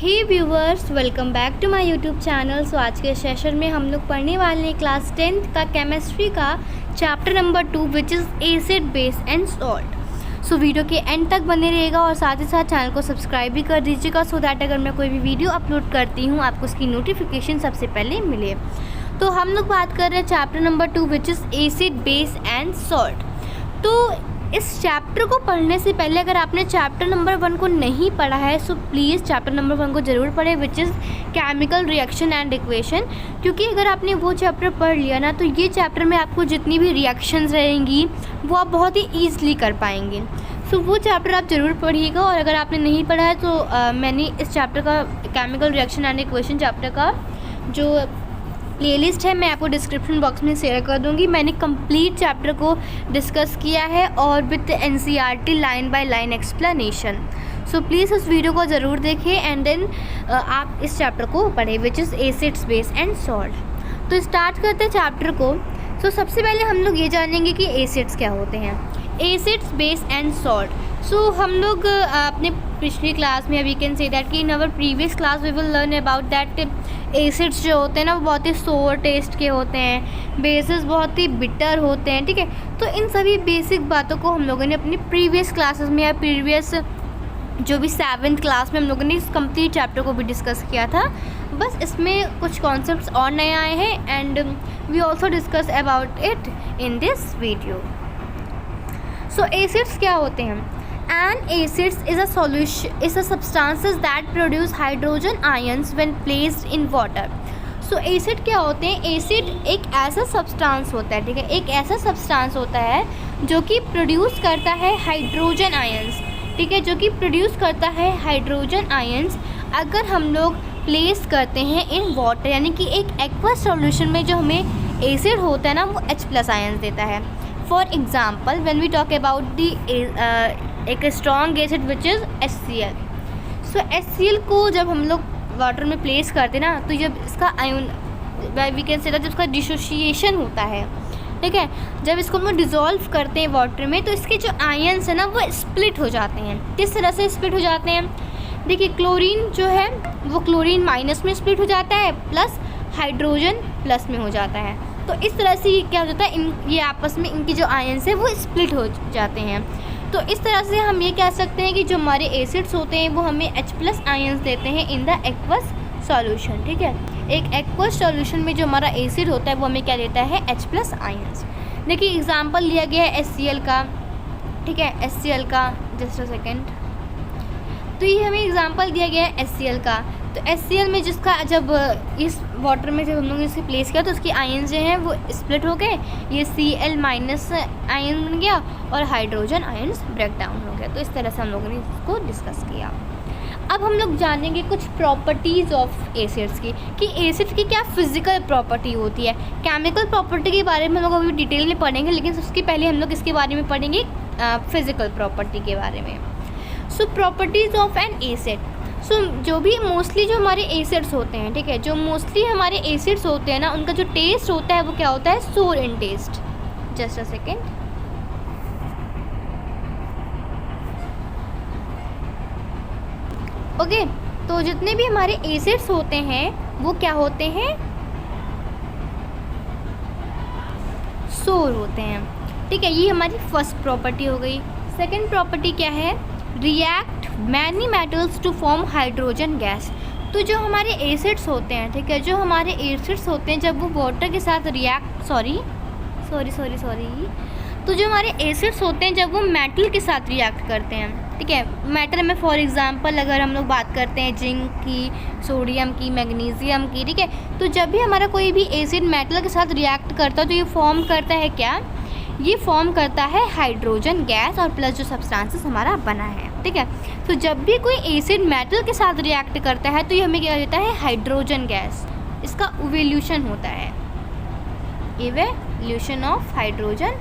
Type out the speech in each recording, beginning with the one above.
Hey viewers, welcome back to my YouTube channel. So आज के session में हम लोग पढ़ने वाले हैं क्लास 10th का केमिस्ट्री का chapter number 2 which is acid base and salt. So video के एंड तक बने रहेगा और साथ ही साथ चैनल को सब्सक्राइब भी कर दीजिएगा सो दैट अगर मैं कोई भी वीडियो अपलोड करती हूँ आपको उसकी नोटिफिकेशन सबसे पहले मिले। तो हम लोग बात कर रहे हैं chapter number 2 which is acid base and salt. तो इस चैप्टर को पढ़ने से पहले अगर आपने चैप्टर नंबर 1 को नहीं पढ़ा है सो प्लीज़ चैप्टर नंबर 1 को ज़रूर पढ़ें which is chemical reaction and equation. क्योंकि अगर आपने वो चैप्टर पढ़ लिया ना तो ये चैप्टर में आपको जितनी भी रिएक्शंस रहेंगी वो आप बहुत ही ईज़िली कर पाएंगे। सो वो चैप्टर आप ज़रूर पढ़िएगा। और अगर आपने नहीं पढ़ा है तो मैंने इस चैप्टर का chemical reaction and equation chapter का जो प्लेलिस्ट है मैं आपको डिस्क्रिप्शन बॉक्स में शेयर कर दूंगी। मैंने कंप्लीट चैप्टर को डिस्कस किया है और with NCERT line by line explanation. So please उस वीडियो को ज़रूर देखें एंड देन आप इस चैप्टर को पढ़ें which is acids base and salt. तो स्टार्ट करते हैं चैप्टर को। सो सबसे पहले हम लोग ये जानेंगे कि एसिड्स क्या होते हैं, एसिड्स बेस एंड सॉल्ट। सो हम लोग अपने पिछली क्लास में वी कैन से दैट कि in our previous class we will learn about that acids जो होते हैं ना वो बहुत ही सोर टेस्ट के होते हैं, बेसिस बहुत ही बिटर होते हैं। ठीक है, तो इन सभी बेसिक बातों को हम लोगों ने अपनी प्रीवियस क्लासेस में या प्रीवियस जो भी 7th क्लास में हम लोगों ने इस कंप्लीट चैप्टर को भी डिस्कस किया था। बस इसमें कुछ कॉन्सेप्ट्स और नए आए हैं and we also discuss about it in this video. So acids क्या होते हैं? An acids is a substances that produce hydrogen ions when placed in water. So acid क्या होते हैं? एसिड एक ऐसा सब्सटेंस होता है, ठीक है, एक ऐसा सब्सटेंस होता है जो कि प्रोड्यूस करता है हाइड्रोजन आयंस, ठीक है, जो कि प्रोड्यूस करता है हाइड्रोजन आयंस अगर हम लोग प्लेस करते हैं इन वाटर, यानी कि एक एक्वस सॉल्यूशन में जो हमें एसिड होता है ना वो H+ आयंस देता है। For example when we talk about the एक strong acid which is HCl। So HCl को जब हम लोग वाटर में प्लेस करते हैं ना तो जब इसका आयन वी कैन से जब इसका डिसोसिएशन होता है, ठीक है, जब इसको हम डिज़ोल्व करते हैं वाटर में तो इसके जो आयन्स हैं ना वो स्प्लिट हो जाते हैं। किस तरह से स्प्लिट हो जाते हैं? देखिए, क्लोरीन जो है वो क्लोरीन माइनस में स्प्लिट हो जाता है प्लस हाइड्रोजन प्लस में हो जाता है। तो इस तरह से ये क्या हो जाता है, ये आपस में इनकी जो आयन्स है वो स्प्लिट हो जाते हैं। तो इस तरह से हम ये कह सकते हैं कि जो हमारे एसिड्स होते हैं वो हमें H+ आयंस देते हैं इन द एक्वस सॉल्यूशन। ठीक है, एक एक्वस सॉल्यूशन में जो हमारा एसिड होता है वो हमें क्या देता है? H+ ions. देखिए एग्जांपल लिया गया है HCl का, ठीक है, HCl का, जस्ट अ सेकेंड। तो ये हमें एग्जांपल दिया गया है HCl का। तो HCl में जिसका जब इस वाटर में जब हम लोगों ने इसे प्लेस किया तो उसकी आयंस जो हैं वो स्प्लिट हो गए, ये Cl- आयन बन गया और हाइड्रोजन आयंस ब्रेक डाउन हो गया। तो इस तरह से हम लोगों ने इसको डिस्कस किया। अब हम लोग जानेंगे कुछ प्रॉपर्टीज़ ऑफ एसिड्स की कि एसिड्स की क्या फिजिकल प्रॉपर्टी होती है। केमिकल प्रॉपर्टी के बारे में हम लोग अभी डिटेल में पढ़ेंगे, लेकिन उसके पहले हम लोग इसके बारे में पढ़ेंगे फिजिकल प्रॉपर्टी के बारे में। सो प्रॉपर्टीज़ ऑफ एन एसिड। सो जो भी मोस्टली जो हमारे एसिड्स होते हैं, ठीक है, जो मोस्टली हमारे एसिड्स होते हैं ना उनका जो टेस्ट होता है वो क्या होता है? Sour in taste. Just a second. Okay, तो जितने भी हमारे एसिड्स होते हैं वो क्या होते हैं? सोर होते हैं। ठीक है, ये हमारी फर्स्ट प्रॉपर्टी हो गई। सेकेंड प्रॉपर्टी क्या है? React many metals to form hydrogen gas. तो जो हमारे एसिड्स होते हैं, ठीक है, जो हमारे एसिड्स होते हैं जब वो वाटर के साथ रिएक्ट सॉरी तो जो हमारे एसिड्स होते हैं जब वो मेटल के साथ रिएक्ट करते हैं, ठीक है, मेटल में फॉर एग्जांपल अगर हम लोग बात करते हैं जिंक की, सोडियम की, मैग्नीशियम की, ठीक है, तो जब भी हमारा कोई भी एसिड मेटल के साथ रिएक्ट करता है तो ये फॉर्म करता है क्या? ये फॉर्म करता है हाइड्रोजन गैस और प्लस जो सब्सटेंसेस हमारा बना है। ठीक है, तो जब भी कोई एसिड मेटल के साथ रिएक्ट करता है तो ये हमें क्या देता है? Hydrogen gas. इसका इवोल्यूशन होता है, इवोल्यूशन ऑफ हाइड्रोजन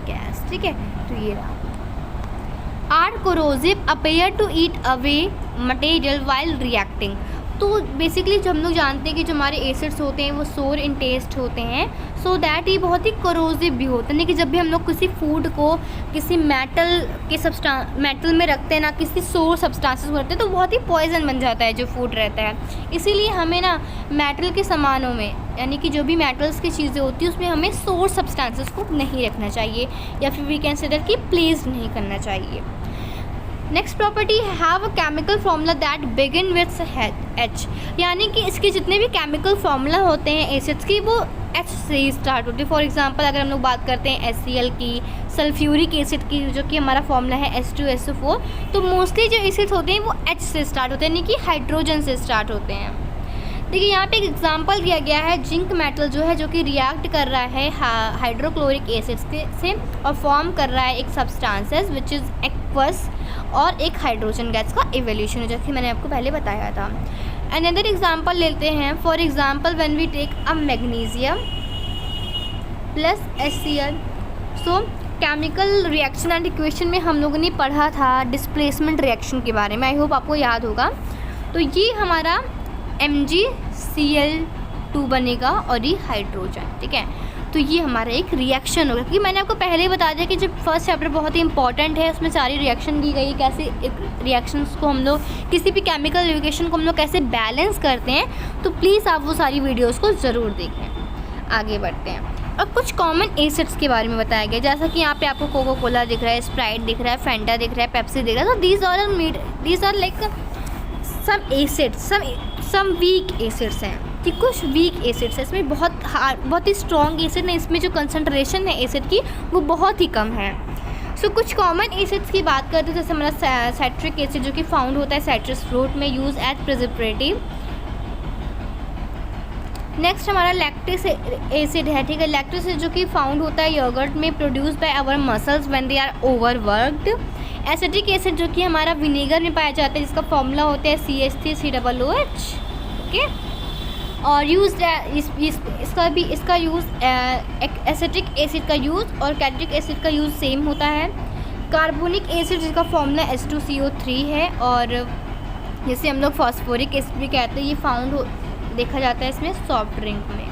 गैस। ठीक है, तो ये रहा। Are corrosive appear to eat away material while reacting. तो बेसिकली जो हम लोग जानते हैं कि जो हमारे एसिड्स होते हैं वो सोर इन टेस्ट होते हैं, सो दैट ये बहुत ही करोसिव भी होते हैं। यानी कि जब भी हम लोग किसी फूड को किसी मेटल में रखते हैं ना, किसी सोर सब्सटेंसेस करते हैं, तो बहुत ही पॉइजन बन जाता है जो फूड रहता है। इसीलिए हमें ना मेटल के सामानों में, यानी कि जो भी मेटल्स की चीज़ें होती हैं उसमें हमें सोर सब्सटेंसेस को नहीं रखना चाहिए, या फिर वी कैन से दैट कि प्लेस नहीं करना चाहिए। Next property, have a chemical formula that begin with H, यानी कि इसके जितने भी केमिकल फार्मूला होते हैं एसिड्स की वो H से ही स्टार्ट होती है। फॉर एग्जांपल अगर हम लोग बात करते हैं HCl की, सल्फ्यूरिक एसिड की, जो कि हमारा फार्मूला है H2SO4, तो मोस्टली जो एसिड्स होते हैं वो H से स्टार्ट होते हैं, यानी कि हाइड्रोजन से स्टार्ट होते हैं। देखिए यहाँ पे एक एग्जांपल दिया गया है, जिंक मेटल जो है जो कि रिएक्ट कर रहा है हाइड्रोक्लोरिक एसिड से और फॉर्म कर रहा है एक सब्सटेंसेस विच इज़ एक्वस और एक हाइड्रोजन गैस का इवोल्यूशन, जो कि मैंने आपको पहले बताया था। अनदर एग्जांपल लेते हैं, for example when we take a magnesium plus HCl। So chemical reaction and equation में हम लोगों ने पढ़ा था डिस्प्लेसमेंट रिएक्शन के बारे में, आई होप आपको याद होगा। तो ये हमारा MgCl2 बनेगा और ये हाइड्रोजन, ठीक है। तो ये हमारा एक रिएक्शन होगा, क्योंकि मैंने आपको पहले ही बता दिया कि जो फर्स्ट चैप्टर बहुत ही इंपॉर्टेंट है, उसमें सारी रिएक्शन दी गई, कैसे रिएक्शंस को हम लोग किसी भी केमिकल रिएक्शन को हम लोग कैसे बैलेंस करते हैं। तो प्लीज़ आप वो सारी वीडियोस को ज़रूर देखें। आगे बढ़ते हैं, और कुछ कॉमन एसिड्स के बारे में बताया गया, जैसा कि यहाँ पे आपको कोको कोला दिख रहा है, स्प्राइट दिख रहा है, फेंटा दिख रहा है, पेप्सी दिख रहा है। तो these are like some acids, some weak acids हैं, कि कुछ वीक एसिड्स है, इसमें बहुत ही स्ट्रॉन्ग एसिड है, इसमें जो कंसंट्रेशन है एसिड की वो बहुत ही कम है। सो कुछ कॉमन एसिड्स की बात करते हैं, जैसे हमारा साइट्रिक एसिड जो कि फाउंड होता है साइट्रस फ्रूट में, यूज एज प्रिजर्वेटिव। नेक्स्ट हमारा लैक्टिक एसिड है, ठीक है। लैक्टिक एसिड जो कि फाउंड होता है योगर्ट में, produce by our muscles when they are overworked. Acetic acid जो कि हमारा विनेगर में पाया जाता है, जिसका फॉर्मूला होता है CH3COOH, ओके। और यूज इसका यूज़ एसिटिक एसिड का यूज़ और कैट्रिक एसिड का यूज़ सेम होता है। कार्बोनिक एसिड जिसका फॉर्मूला H2CO3 है, और जैसे हम लोग फॉस्फोरिक एसिड भी कहते हैं, ये फाउंड देखा जाता है इसमें सॉफ्ट ड्रिंक में,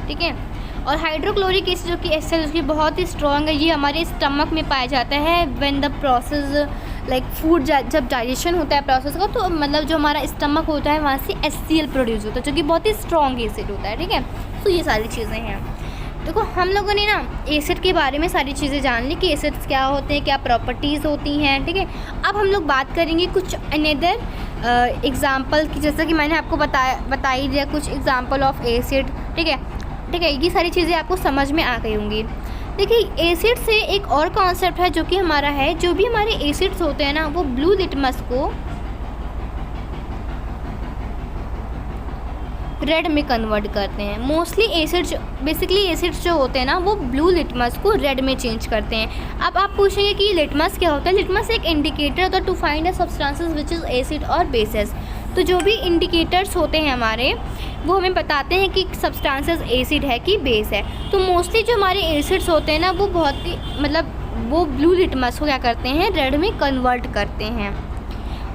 ठीक है। और हाइड्रोक्लोरिक एसिड जो कि एसिड उसकी बहुत ही स्ट्रॉन्ग है, ये हमारे स्टमक में पाया जाता है when the process like food जब डाइजेशन होता है प्रोसेस का, तो मतलब जो हमारा स्टमक होता है वहाँ से HCl प्रोड्यूस होता है, जो कि बहुत ही स्ट्रॉन्ग एसिड होता है, ठीक है। तो ये सारी चीज़ें हैं। देखो हम लोगों ने ना एसिड के बारे में सारी चीज़ें जान ली कि एसिड्स क्या होते हैं, क्या प्रॉपर्टीज़ होती हैं, ठीक है। अब हम लोग बात करेंगे कुछ अनदर एग्जाम्पल की, जैसा कि मैंने आपको बता ही दिया कुछ एग्जाम्पल ऑफ एसिड, ठीक है। ये सारी चीज़ें आपको समझ में आ गई होंगी। देखिए एसिड से एक और कॉन्सेप्ट है जो कि हमारा है, जो भी हमारे एसिड्स होते हैं ना वो ब्लू लिटमस को रेड में कन्वर्ट करते हैं। मोस्टली एसिड्स बेसिकली एसिड्स जो होते हैं ना वो ब्लू लिटमस को रेड में चेंज करते हैं। अब आप पूछेंगे कि लिटमस क्या होता है। लिटमस एक इंडिकेटर होता है to find a substances which is acid और बेसेस। तो जो भी इंडिकेटर्स होते हैं हमारे वो हमें बताते हैं कि सब्सटेंसेस एसिड है कि बेस है। तो मोस्टली जो हमारे एसिड्स होते हैं ना वो बहुत ही वो ब्लू लिटमस को क्या करते हैं रेड में कन्वर्ट करते हैं।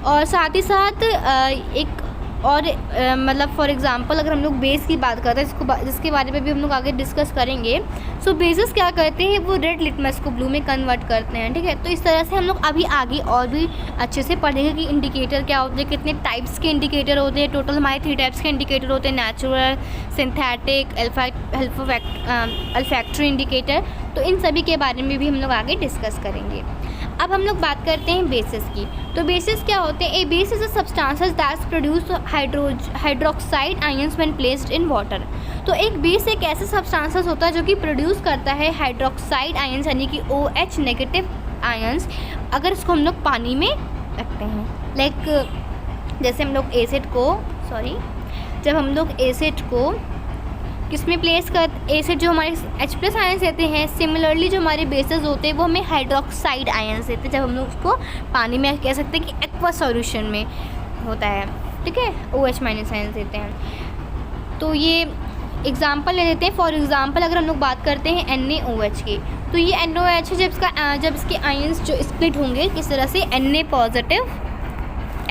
और साथ ही साथ एक और फॉर एग्जांपल अगर हम लोग बेस की बात करते हैं जिसके बारे में भी हम लोग आगे डिस्कस करेंगे। सो बेसिस क्या करते हैं वो रेड लिटमस को ब्लू में कन्वर्ट करते हैं, ठीक है। तो इस तरह से हम लोग अभी आगे और भी अच्छे से पढ़ेंगे कि इंडिकेटर क्या होते हैं, कितने टाइप्स के इंडिकेटर होते हैं। टोटल हमारे 3 टाइप्स के इंडिकेटर होते हैं, नेचुरल, सिंथेटिक, अल्फैक्टरी इंडिकेटर। तो इन सभी के बारे में भी हम लोग आगे डिस्कस करेंगे। अब हम लोग बात करते हैं बेसिस की। तो बेसिस क्या होते हैं। A base is a substances that produce hydroxide ions when placed in water. तो एक बेस एक ऐसा सब्सटेंसेस होता है जो कि प्रोड्यूस करता है हाइड्रोक्साइड आयंस यानी कि OH नेगेटिव आयंस अगर इसको हम लोग पानी में रखते हैं। लाइक जैसे हम लोग जब हम लोग एसिड को किसमें प्लेस कर एसिड जो हमारे H+ आयंस देते हैं, सिमिलरली जो हमारे बेसेस होते हैं वो हमें हाइड्रोक्साइड आयंस देते हैं जब हम लोग उसको पानी में कह सकते हैं कि एक्वा सॉल्यूशन में होता है, ठीक है, OH- आयंस देते हैं। तो ये एग्जांपल ले लेते हैं। फॉर एग्जांपल अगर हम लोग बात करते हैं NaOH की, तो ये NaOH है जब इसके आयंस जो स्प्लिट होंगे किस तरह से Na पॉजिटिव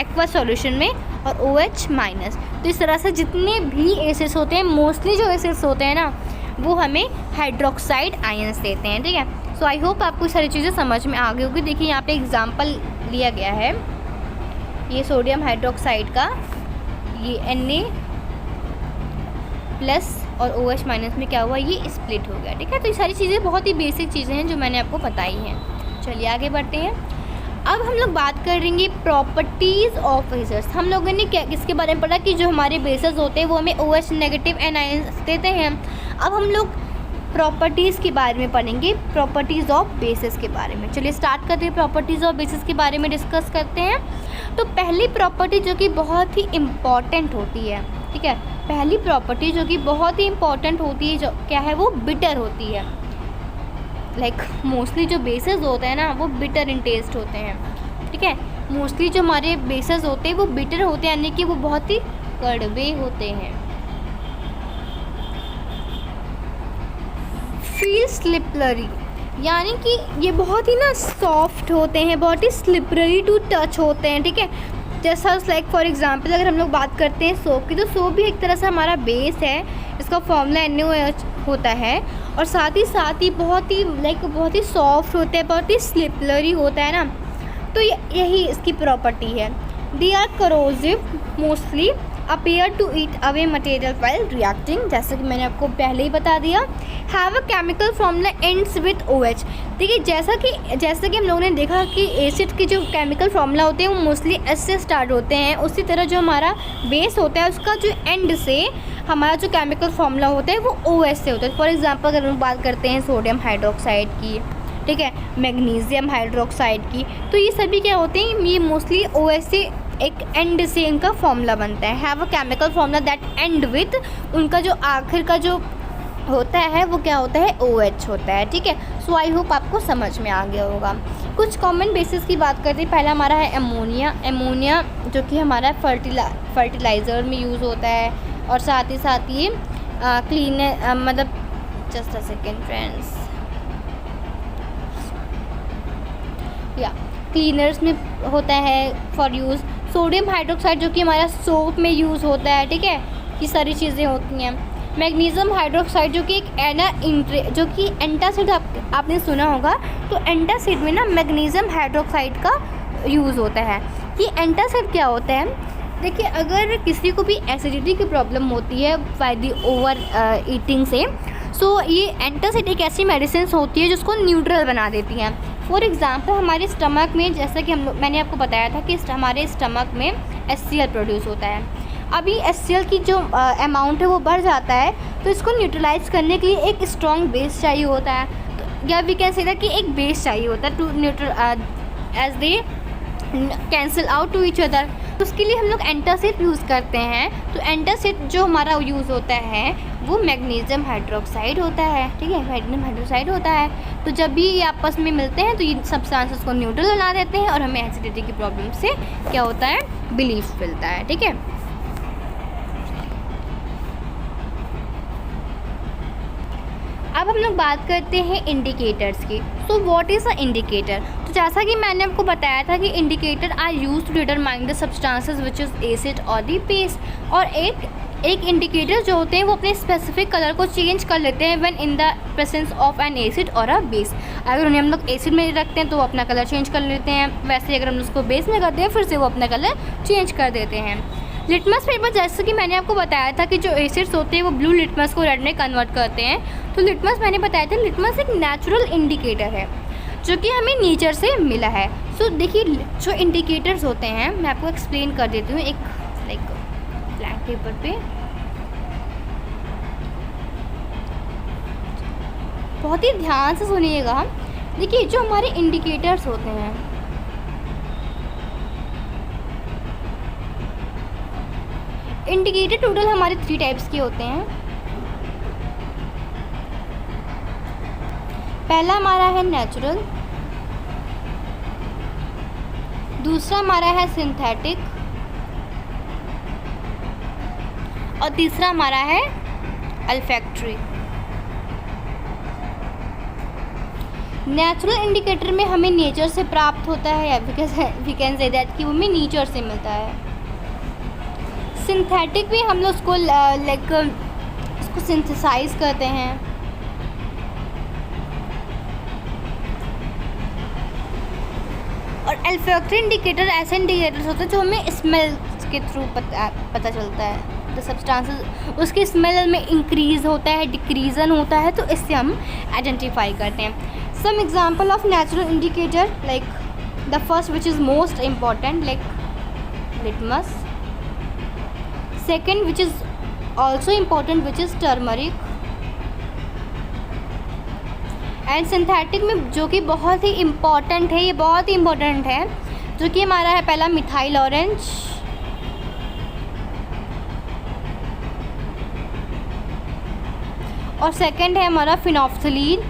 एक्वा सॉल्यूशन में और OH माइनस। तो इस तरह से जितने भी एसिड्स होते हैं, मोस्टली जो एसिड्स होते हैं ना, वो हमें हाइड्रोक्साइड आयंस देते हैं, ठीक है। सो आई होप आपको सारी चीज़ें समझ में आ गई होगी। देखिए यहाँ पे एग्जांपल लिया गया है, ये सोडियम हाइड्रोक्साइड का, ये Na प्लस और OH माइनस में क्या हुआ, ये स्प्लिट हो गया, ठीक है। तो ये सारी चीज़ें बहुत ही बेसिक चीज़ें हैं जो मैंने आपको बताई हैं। चलिए आगे बढ़ते हैं। अब हम लोग बात करेंगे प्रॉपर्टीज़ ऑफ एसिड्स। हम लोगों ने क्या किसके बारे में पढ़ा कि जो हमारे बेसेस होते हैं वो हमें OH नेगेटिव एनायंस देते हैं। अब हम लोग प्रॉपर्टीज़ के बारे में पढ़ेंगे, प्रॉपर्टीज़ ऑफ बेसिस के बारे में। चलिए स्टार्ट करते हैं, प्रॉपर्टीज़ ऑफ बेसिस के बारे में डिस्कस करते हैं। तो पहली प्रॉपर्टी जो कि बहुत ही इम्पॉर्टेंट होती है, ठीक है, पहली प्रॉपर्टी जो कि बहुत ही इम्पॉर्टेंट होती है, जो क्या है, वो बिटर होती है। लाइक मोस्टली जो बेसेस होते हैं ना, वो बिटर इन टेस्ट होते हैं, ठीक है। मोस्टली जो हमारे बेसेस होते हैं वो बिटर होते हैं, यानी कि वो बहुत ही कड़वे होते हैं। फील स्लिपरी, यानी कि ये बहुत ही ना सॉफ्ट होते हैं, बहुत ही स्लिपरी टू टच होते हैं, ठीक है। जैसा लाइक फॉर एग्जांपल अगर हम लोग बात करते हैं सोप की, तो सोप भी एक तरह से हमारा बेस है, इसका फॉर्मूला NaOH होता है, और साथ ही बहुत ही सॉफ्ट होता है, बहुत ही स्लिपरी होता है ना। तो यही इसकी प्रॉपर्टी है। They are corrosive, mostly appear to eat away material while reacting, जैसे कि मैंने आपको पहले ही बता दिया। Have a chemical formula ends with OH। देखिए जैसा कि हम लोगों ने देखा कि एसिड के जो केमिकल फार्मूला होते हैं वो मोस्टली S से स्टार्ट होते हैं, उसी तरह जो हमारा बेस होता है उसका जो एंड से हमारा जो केमिकल फार्मूला होता है वो OH से होता है। फॉर एग्जांपल अगर हम बात करते हैं सोडियम हाइड्रोक्साइड की, ठीक है, मैग्नीशियम हाइड्रोक्साइड की, तो ये सभी क्या होते हैं, ये मोस्टली OH से एक एंड से इनका फॉर्मूला बनता है। Have a chemical formula that and with, उनका जो आखिर का जो होता है वो क्या होता है, OH होता है, ठीक है। सो आई होप आपको समझ में आ गया होगा। कुछ कॉमन बेसिस की बात करते हैं। पहला हमारा है एमोनिया, जो कि हमारा फर्टिलाइज़र में यूज़ होता है, और साथ ही ये क्लीनर, मतलब जस्ट अ सेकेंड फ्रेंड्स, या क्लीनर्स में होता है फॉर यूज़। सोडियम हाइड्रोक्साइड जो कि हमारा सोप में यूज़ होता है, ठीक है, ये सारी चीज़ें होती हैं। मैग्नीशियम हाइड्रोक्साइड जो कि एक जो कि एंटासिड आपने सुना होगा, तो एंटासिड में ना मैग्नीशियम हाइड्रोक्साइड का यूज़ होता है। ये एंटासिड क्या होता है, देखिए अगर किसी को भी एसिडिटी की प्रॉब्लम होती है बाय द ओवर ईटिंग से, सो ये एंटासिड एक ऐसी मेडिसिन होती है जिसको न्यूट्रल बना देती हैं। फॉर एग्जांपल हमारे स्टमक में, जैसा कि मैंने आपको बताया था कि हमारे स्टमक में HCl प्रोड्यूस होता है। अभी HCl की जो अमाउंट है वो बढ़ जाता है, तो इसको न्यूट्रलाइज करने के लिए एक स्ट्रॉन्ग बेस चाहिए होता है, तो या वी कैन से दैट कि एक बेस चाहिए होता है to neutral as they cancel out to each other. तो उसके लिए हम लोग एंटासिड यूज़ करते हैं। तो एंटासिड जो हमारा यूज़ होता है वो मैग्नीशियम हाइड्रोक्साइड होता है, ठीक है, मैग्नीशियम हाइड्रोक्साइड होता है। तो जब भी ये आपस में मिलते हैं तो ये सब्सटेंसेस को न्यूट्रल बना देते हैं और हमें एसिडिटी की प्रॉब्लम से क्या होता है, रिलीफ मिलता है, ठीक है। अब हम लोग बात करते हैं इंडिकेटर्स की। So what is a indicator? तो जैसा कि मैंने आपको बताया था कि indicator are used to determine the substances which is acid और द बेस। और एक इंडिकेटर जो होते हैं वो अपने स्पेसिफिक कलर को चेंज कर लेते हैं when in the presence of N acid और अ बेस। अगर उन्हें हम लोग एसिड में रखते हैं तो वो अपना कलर चेंज कर लेते हैं, वैसे अगर हम उसको बेस में करते हैं फिर से वो अपना कलर चेंज कर देते हैं। लिटमस पेपर, जैसे कि मैंने आपको बताया था कि जो एसिड्स होते हैं वो ब्लू लिटमस को रेड में कन्वर्ट करते हैं। तो लिटमस मैंने बताया था, लिटमस एक नेचुरल इंडिकेटर है जो कि हमें नेचर से मिला है। सो देखिए जो इंडिकेटर्स होते हैं मैं आपको एक्सप्लेन कर देती हूँ एक लाइक ब्लैक पेपर पे। बहुत ही ध्यान से सुनिएगा। देखिए जो हमारे इंडिकेटर्स होते हैं, इंडिकेटर टोटल हमारे 3 टाइप्स के होते हैं। पहला हमारा है नेचुरल, दूसरा हमारा है सिंथेटिक, और तीसरा हमारा है अल्फैक्टरी। नेचुरल इंडिकेटर में हमें नेचर से प्राप्त होता है, या वी कैन से दैट कि वो हमें नेचर से मिलता है। सिंथेटिक भी हम लोग उसको लाइक उसको सिंथेसाइज करते हैं। और अल्फैक्टरी इंडिकेटर ऐसे इंडिकेटर्स होते हैं जो हमें स्मेल के थ्रू पता चलता है। द सब्सटेंसेस उसकी स्मेल में इंक्रीज़ होता है, डिक्रीजन होता है, तो इससे हम आइडेंटिफाई करते हैं। Some example of natural indicator like the first which is most important like litmus, second which is also important which is turmeric, and synthetic में जो कि बहुत ही इम्पॉर्टेंट है, ये बहुत ही इम्पॉर्टेंट है, जो कि हमारा है पहला मिथाइल ऑरेंज, और सेकंड है हमारा फिनोल्फ्थलीन।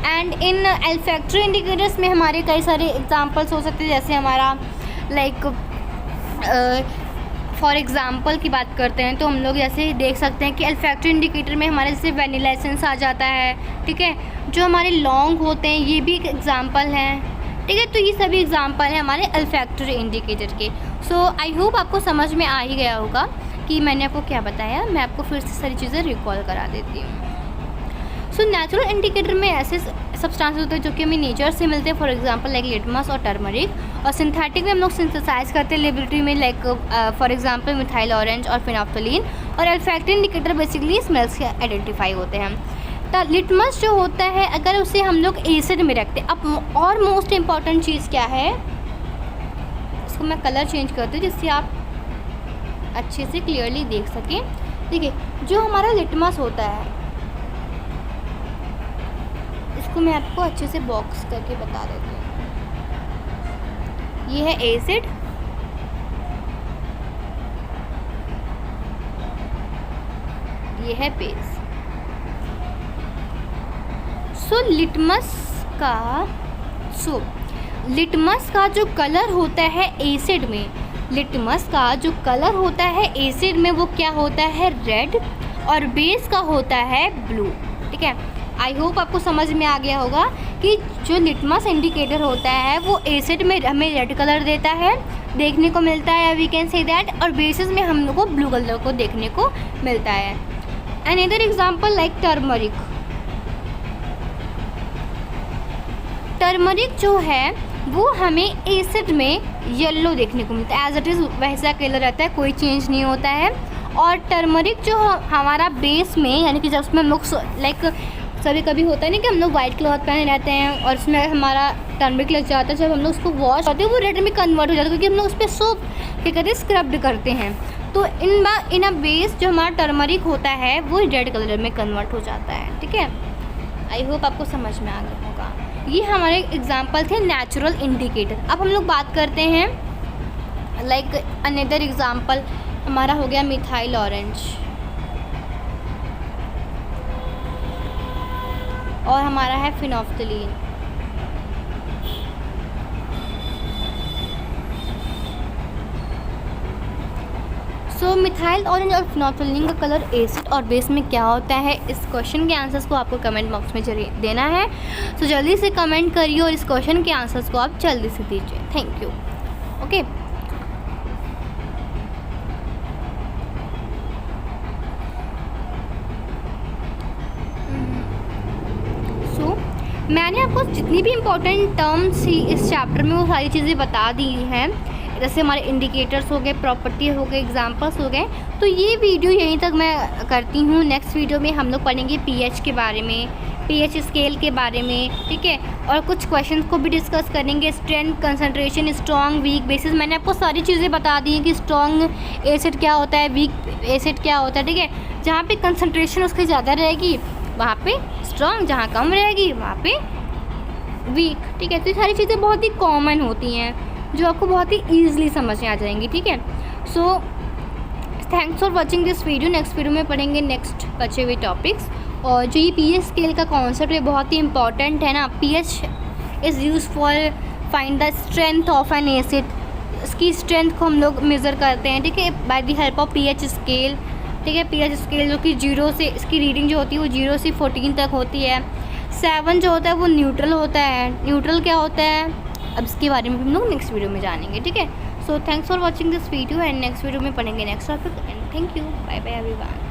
एंड इन अल्फैक्टरी इंडिकेटर्स में हमारे कई सारे एग्जांपल्स हो सकते हैं, जैसे हमारा लाइक फॉर एग्ज़ाम्पल की बात करते हैं तो हम लोग जैसे देख सकते हैं कि अल्फैक्टरी इंडिकेटर में हमारे जैसे वैनिला एसेंस आ जाता है, ठीक है, जो हमारे लौंग होते हैं ये भी एक एग्ज़ाम्पल हैं, ठीक है। तो ये सभी एग्ज़ाम्पल हैं हमारे अल्फैक्टरी इंडिकेटर के। सो आई होप आपको समझ में आ ही गया होगा कि मैंने आपको क्या बताया। मैं आपको फिर से सारी चीज़ें रिकॉल करा देती हूँ। सो नेचुरल इंडिकेटर में ऐसे सब्सटेंसेस होते हैं जो कि हमें नेचर से मिलते हैं, फॉर एग्जांपल लाइक लिटमस और टर्मरिक, और सिंथेटिक में हम लोग सिंथेसाइज करते हैं लेबोरेटरी में like for example methyl orange और फिनोल्फ्थलीन, और अल्फैक्टरी इंडिकेटर बेसिकली स्मेल्स के आइडेंटिफाई होते हैं। तो लिटमस जो होता है अगर उसे हम लोग एसिड में रखते हैं, अब और मोस्ट इम्पॉर्टेंट चीज़ क्या है, इसको मैं कलर चेंज करती हूँ जिससे आप अच्छे से क्लियरली देख सकें। देखिए जो हमारा लिटमस होता है इसको मैं आपको अच्छे से बॉक्स करके बता देती हूँ। ये है एसिड, ये है बेस। लिटमस का जो कलर होता है एसिड में, लिटमस का जो कलर होता है एसिड में वो क्या होता है, रेड, और बेस का होता है ब्लू, ठीक है। आई होप आपको समझ में आ गया होगा कि जो लिटमस इंडिकेटर होता है वो एसिड में हमें रेड कलर देता है, देखने को मिलता है, वी कैन से दैट, और बेसिस में हम लोग को ब्लू कलर को देखने को मिलता है। Another example like turmeric. Turmeric जो है वो हमें एसिड में येलो देखने को मिलता है, एज इट इज़ वैसा कलर रहता है, कोई चेंज नहीं होता है। और टर्मरिक जो हमारा बेस में, यानी कि जब उसमें हम लोग लाइक कभी कभी होता है ना कि हम लोग वाइट क्लॉथ पहने रहते हैं और उसमें हमारा टर्मरिक लग जाता है, जब हम लोग उसको वॉश करते हैं वो रेड में कन्वर्ट हो जाता है, क्योंकि हम लोग उस पर सोप क्या करते हैं, स्क्रब्ड करते हैं। तो इन अ बेस जो हमारा टर्मरिक होता है वो रेड कलर में कन्वर्ट हो जाता है, ठीक है। आई होप आपको समझ में आ गया होगा। ये हमारे एग्जाम्पल थे नेचुरल इंडिकेटर। अब हम लोग बात करते हैं लाइक अनदर एग्जाम्पल हमारा हो गया मिथाइल ऑरेंज, और हमारा है फिनोल्फ्थलीन। सो मिथाइल ऑरेंज और फिनोल्फ्थलीन का कलर एसिड और बेस में क्या होता है, इस क्वेश्चन के आंसर्स को आपको कमेंट बॉक्स में जरूर देना है। सो जल्दी से कमेंट करिए और इस क्वेश्चन के आंसर्स को आप जल्दी से दीजिए। Thank you. ओके, मैंने आपको जितनी भी इम्पोर्टेंट टर्म्स थी इस चैप्टर में वो सारी चीज़ें बता दी हैं, जैसे हमारे इंडिकेटर्स हो गए, प्रॉपर्टी हो गए, एग्जांपल्स हो गए। तो ये वीडियो यहीं तक मैं करती हूँ। नेक्स्ट वीडियो में हम लोग पढ़ेंगे पीएच के बारे में, पीएच स्केल के बारे में, ठीक है, और कुछ क्वेश्चंस को भी डिस्कस करेंगे, strength, concentration, strong, weak bases. मैंने आपको सारी चीज़ें बता दी हैं कि स्ट्रॉन्ग एसिड क्या होता है, वीक एसिड क्या होता है, ठीक है। जहाँ पे कंसंट्रेशन उसकी ज़्यादा रहेगी वहाँ पे स्ट्रॉन्ग, जहाँ कम रहेगी वहाँ पे वीक, ठीक है। तो ये सारी चीज़ें बहुत ही कॉमन होती हैं जो आपको बहुत ही ईजिली समझ में आ जाएंगी, ठीक है। So thanks for watching this video. Next video में पढ़ेंगे नेक्स्ट बचे हुए टॉपिक्स। और जो ये पीएच स्केल का कॉन्सेप्ट है बहुत ही इंपॉर्टेंट है ना। PH is use for find the strength of N acid. इसकी स्ट्रेंथ को हम लोग मेज़र करते हैं, ठीक है, by the help of pH scale, ठीक है। पीएच स्केल जो कि 0 से, इसकी रीडिंग जो होती है वो 0 से 14 तक होती है। 7 जो होता है वो न्यूट्रल होता है। न्यूट्रल क्या होता है, अब इसके बारे में हम लोग नेक्स्ट वीडियो में जानेंगे, ठीक है। So thanks for watching this video and next video में पढ़ेंगे next topic and thank you, bye bye everyone.